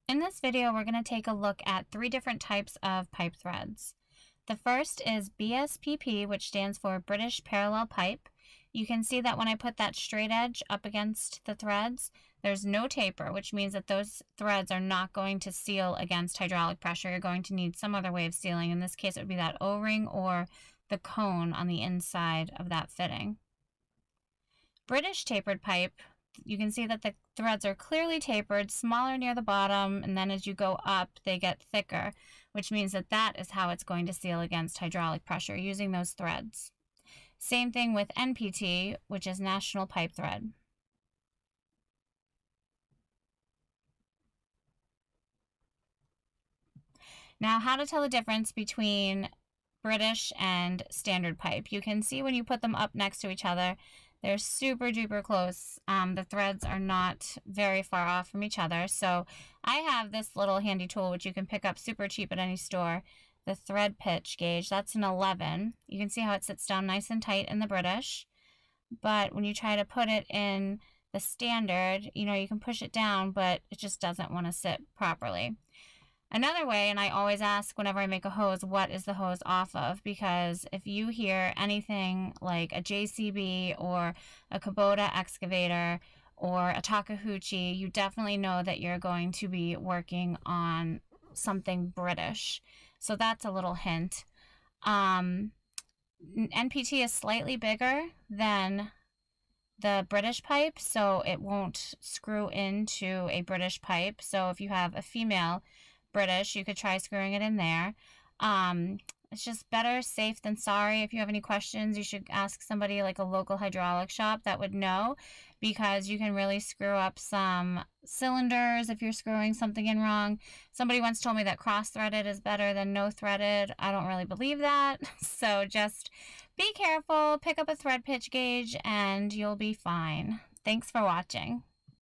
In this video, we're going to take a look at 3 different types of pipe threads. The first is BSPP, which stands for British Parallel Pipe. You can see that when I put that straight edge up against the threads, there's no taper, which means that those threads are not going to seal against hydraulic pressure. You're going to need some other way of sealing. In this case, it would be that O-ring or the cone on the inside of that fitting. British tapered pipe, you can see that the threads are clearly tapered, smaller near the bottom, and then as you go up, they get thicker, which means that that is how it's going to seal against hydraulic pressure, using those threads. Same thing with NPT, which is National Pipe Thread. Now, how to tell the difference between British and standard pipe. You can see when you put them up next to each other, they're super duper close. The threads are not very far off from each other. So I have this little handy tool which you can pick up super cheap at any store, the thread pitch gauge. That's an 11. You can see how it sits down nice and tight in the British. But when you try to put it in the standard, you can push it down, but it just doesn't want to sit properly. Another way, and I always ask whenever I make a hose, what is the hose off of? Because if you hear anything like a JCB or a Kubota excavator or a Takahauchi, you definitely know that you're going to be working on something British. So that's a little hint. NPT is slightly bigger than the British pipe, so it won't screw into a British pipe. So if you have a female British, you could try screwing it in there. It's just better safe than sorry. If you have any questions, you should ask somebody like a local hydraulic shop that would know, because you can really screw up some cylinders if you're screwing something in wrong. Somebody once told me that cross-threaded is better than no-threaded. I don't really believe that. So just be careful, pick up a thread pitch gauge, and you'll be fine. Thanks for watching.